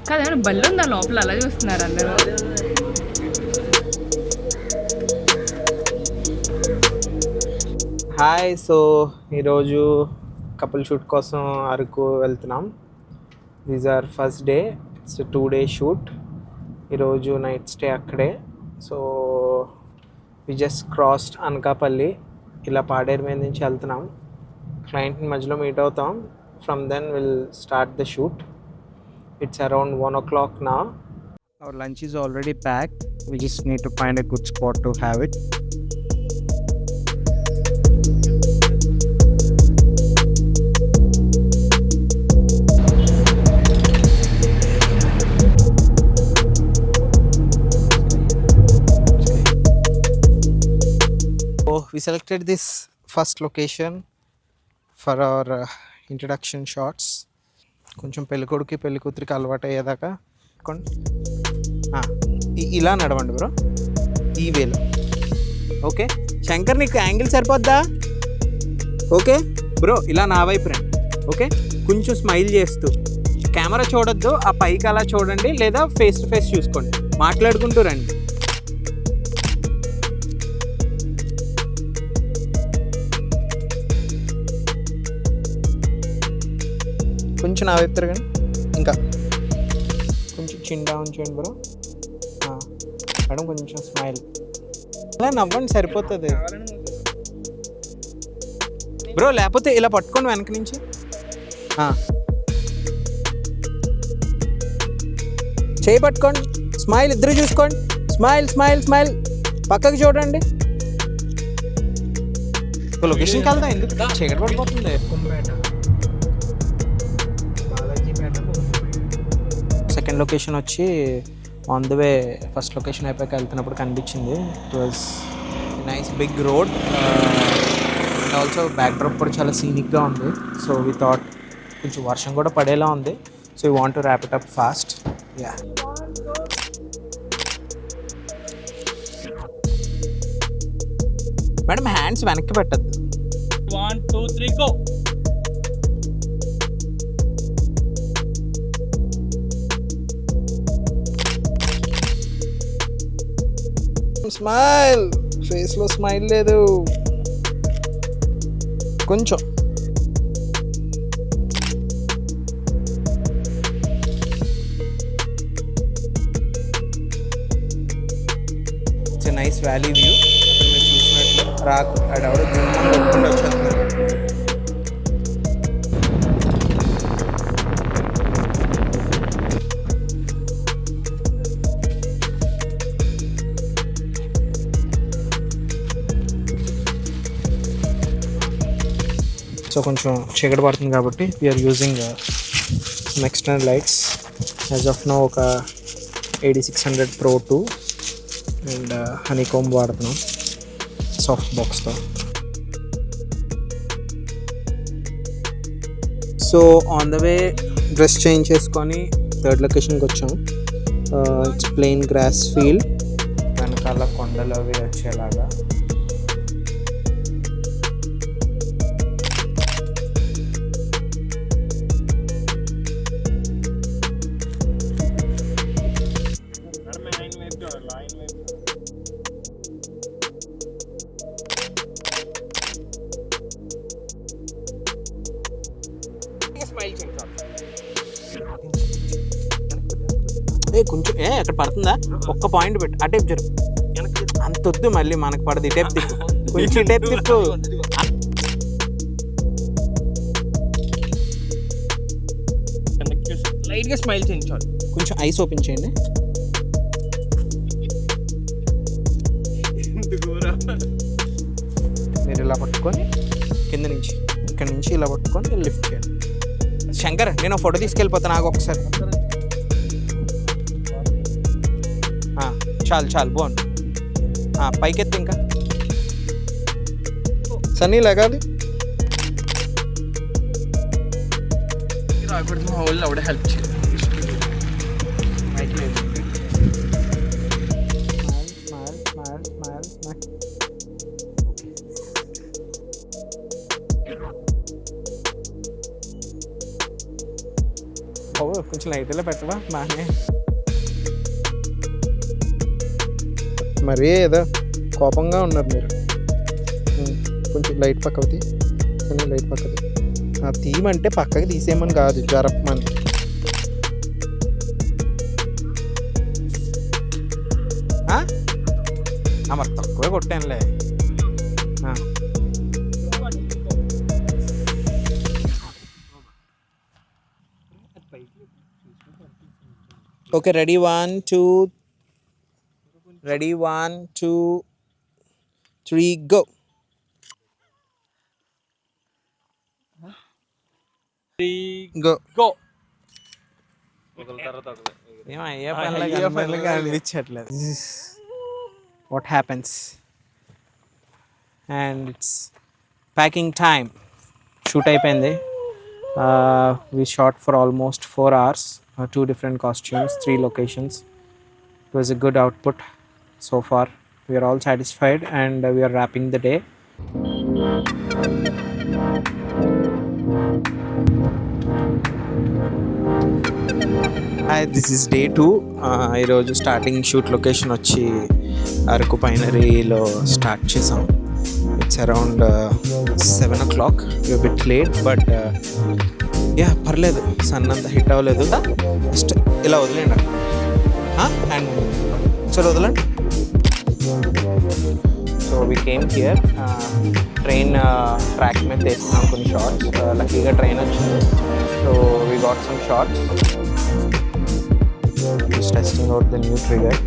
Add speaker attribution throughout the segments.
Speaker 1: కాదు బల్లి ఉందా లోపల, అలా చూస్తున్నారు అందరూ.
Speaker 2: హాయ్. సో ఈరోజు కపుల్ షూట్ కోసం అరకు వెళ్తున్నాం. These are first day. It's 2 day shoot. ఈరోజు నైట్ స్టే అక్కడే. So we just crossed Anakapalli. ఇలా పాడేరు మీద నుంచి వెళ్తున్నాం. క్లయింట్ని మధ్యలో మీట్ అవుతాం. From then will start the shoot. It's around 1 o'clock now. Our lunch is already packed. We just need to find a good spot to have it. So we selected this first location for our introduction shots. కొంచెం పెళ్ళికొడుకి పెళ్ళికూతురికి అలవాటు అయ్యేదాకా ఇలా నడవండి bro, ఈ వేలో. Okay Shankar, నీకు angle సరిపోద్దా? Okay bro, ఇలా నా వైపు రండి. ఓకే, కొంచెం స్మైల్ చేస్తూ కెమెరా చూడొద్దు, ఆ పైకి అలా చూడండి, లేదా ఫేస్ టు ఫేస్ చూసుకోండి, మాట్లాడుకుంటూ రండి. కొంచెం నా వైపు తిరగండి, ఇంకా కొంచెం చిన్న ఉంచండి బ్రో. మేడం కొంచెం స్మైల్, అలా నవ్వండి, సరిపోతుంది బ్రో. లేకపోతే ఇలా పట్టుకోండి వెనక నుంచి. చేయి పట్టుకోండి, స్మైల్, ఇద్దరు చూసుకోండి, స్మైల్ స్మైల్ స్మైల్. పక్కకి చూడండి. లొకేషన్కి వెళ్దా, ఎందుకు చీకటి పడిపోతుంది. సెకండ్ లొకేషన్ వచ్చి on the way first location అయిపోయాక వెళ్తున్నప్పుడు కనిపించింది. It was nice big road and also backdrop కూడా చాలా సీనిక్గా ఉంది. సో వి థాట్ కొంచెం వర్షం కూడా పడేలా ఉంది. So we want to wrap it up fast. Yeah, madam hands వెనక్కి పెట్టద్దు.
Speaker 3: 1 2 3 గో.
Speaker 2: స్మైల్, ఫేస్లో స్మైల్ లేదు. కొంచెం ఇట్స్ నైస్ వ్యాలీ వ్యూ. మీరు చూసినట్లు రాకు ఆడెవడో కొట్టుకుంటూ వచ్చేస్తున్నారు. సో కొంచెం చీకటి పడుతుంది కాబట్టి we're using some external lights. As of now ఒక 8600 Pro 2 అండ్ హనీకోమ్ వాడుతున్నాం సాఫ్ట్ బాక్స్తో. So on the way dress change చేసుకొని థర్డ్ లొకేషన్కి వచ్చాం. ఇట్స్ ప్లెయిన్ గ్రాస్ ఫీల్డ్, వెనకాల కొండలు అవి వచ్చేలాగా. కొంచెం ఎక్కడ పడుతుందా, ఒక్క పాయింట్ పెట్టు, ఆ టైప్ జరుపు. అంత వద్దు, మళ్ళీ మనకు పడదు. ఈ టైప్ తిప్పు, కొంచెం టైప్ తిప్పు.
Speaker 3: లైట్గా స్మైల్ చేయించాలి.
Speaker 2: కొంచెం ఐస్ ఓపెన్ చేయండి. మీరు ఇలా పట్టుకొని కింద నుంచి, ఇక్కడ నుంచి ఇలా పట్టుకొని లిఫ్ట్ చేయండి. శంకర్, నేను ఫోటో తీసుకెళ్ళిపోతాను, నాకు ఒకసారి. చాలు చాలు, బాగుంది. పైకెత్తి ఇంకా. సన్నీ లగాలి.
Speaker 3: రాకూడదు, మా వాళ్ళు ఆవిడ హెల్ప్ చేయాలి.
Speaker 2: కొంచెం లైట్లో పెట్టవా బాగానే. మరీ ఏదో కోపంగా ఉన్నారు మీరు. కొంచెం లైట్ పక్కది, కొంచెం లైట్ పక్కది. ఆ థీమ్ అంటే పక్కకి తీసేయమని కాదు, జరపమని. మరి తక్కువే కొట్టానులే. Okay, ready 1 2 ready 1 2 3 go. Go. ఏం అయ్యే పనులుగా అనిపించట్లేదు. What happens and it's packing time. Shoot అయిపోయింది. We shot for almost 4 hours, 2 different costumes, 3 locations. It was a good output so far. We are all satisfied and we are wrapping the day. Hi, this is day 2. ఈరోజు starting shoot location వచ్చి అరకు పైనరీలో start చేసాం. It's around 7 o'clock. We're a bit late, but yeah పర్లేదు, sun అంతా hit అవ్వలేదు. Just ఇలా వదిలేండి and చలో వదలండి. So we came here. Train track మీద తీస్తున్నాం కొన్ని షార్ట్స్. లక్కీగా ట్రైన్ వచ్చింది, so we got some shots. Just testing out the new trigger.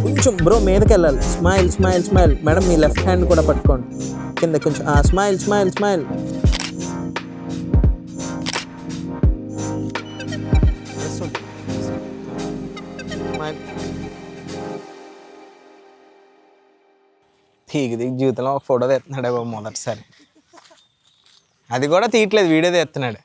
Speaker 2: కొంచెం బ్రో మీదకి వెళ్ళాలి. Smile smile smile. మేడం మీ లెఫ్ట్ హ్యాండ్ కూడా పట్టుకోండి కింద కొంచెం. Smile smile smile. దిగి జీవితంలో ఒక ఫోటో తీస్తున్నాడే బాబు మొదటిసారి. అది కూడా తీయట్లేదు, వీడియో తీస్తున్నాడు.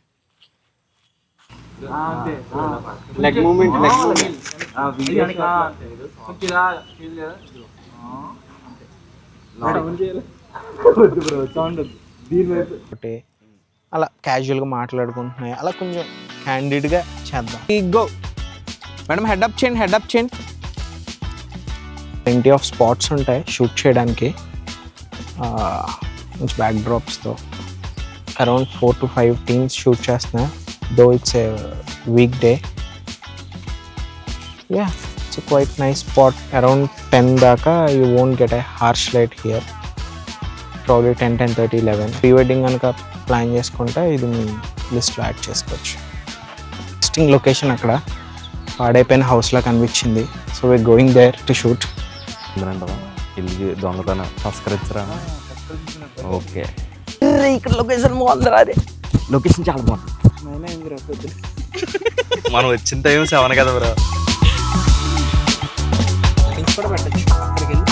Speaker 2: అలా క్యాజువల్గా మాట్లాడుకుంటున్నాయి, అలా కొంచెం క్యాండిడ్గా చేద్దాం. గో మేడం, హెడప్ చేయండి, హెడప్ చేయండి. ప్లెంటీ ఆఫ్ స్పాట్స్ ఉంటాయి షూట్ చేయడానికి, మంచి బ్యాక్ డ్రాప్స్తో. అరౌండ్ 4 to 5 teams షూట్ చేస్తున్నా, though it's a weekday. Yeah, it's quite nice spot. Around 10 దాకా you won't get a harsh light here. Probably 10, 10:30, 11. Pre wedding కనుక ప్లాన్ చేసుకుంటే ఇది మీ లిస్ట్లో యాడ్ చేసుకోవచ్చు. నెక్స్టింగ్ లొకేషన్ అక్కడ పాడైపోయిన హౌస్లా కనిపించింది, so we're going there to shoot.
Speaker 4: ఇల్లు దొంగతనం సంస్కరించరా? ఓకే,
Speaker 3: ఇక్కడ లొకేషన్ బాగుంది. అదే
Speaker 4: లొకేషన్ చాలా బాగుంది. మనం వచ్చిన టైం 7 కదా బ్రో.
Speaker 2: కూడా పెట్టచ్చు అక్కడికి వెళ్ళి.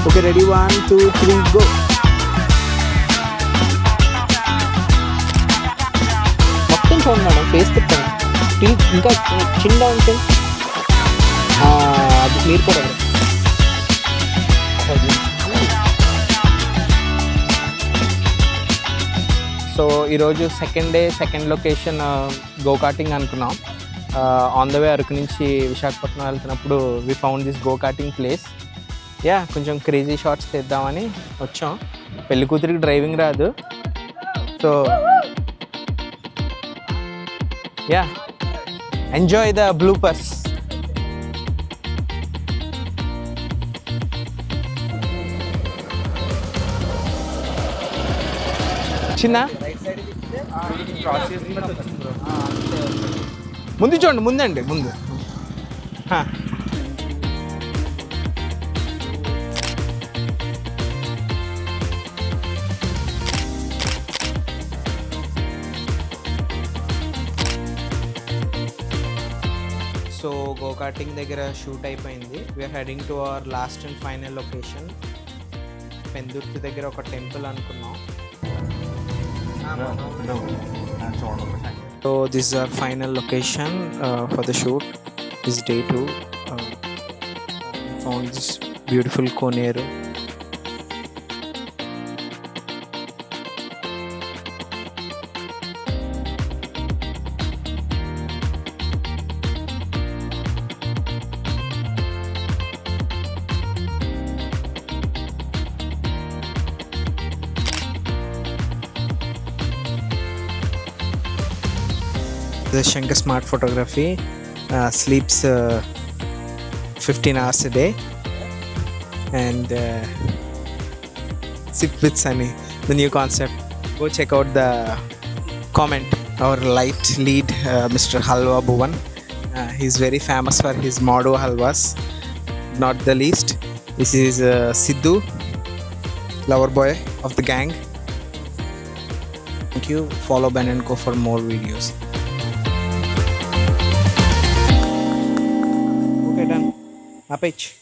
Speaker 2: Okay, ready 1 2 3 go. మొత్తం చూడండి మేడం, ఫేస్ తిప్పండి. ఇంకా చిన్న ఉంటుంది అది, మీరు కూడా. సో ఈరోజు second day, second location go karting అనుకున్నాం. ఆన్ ద వే అరకు నుంచి విశాఖపట్నం వెళ్తున్నప్పుడు we found this go karting place. Yeah, కొంచెం క్రేజీ షాట్స్ తీద్దామని వచ్చాం. పెళ్లి కూతురికి డ్రైవింగ్ రాదు, so yeah, enjoy the bloopers. చిన్న ముందు చూడండి, ముందండి ముందు. సో గో కార్టింగ్ దగ్గర షూట్ అయిపోయింది. We're heading to our last and final location. Pendurthi దగ్గర ఒక టెంపుల్ అనుకున్నాం. So this is our final location for the shoot. This is day 2. We found this beautiful Koneru. The Shankar Smart Photography sleeps 15 hours a day and sip with Sunny, the new concept. Go check out the comment, our light lead, Mr. Halwa Bhuvan. He's very famous for his Modo halwas, not the least. This is Sidhu, lover boy of the gang. Thank you. Follow Ben & Co for more videos. Okay, done. Apech.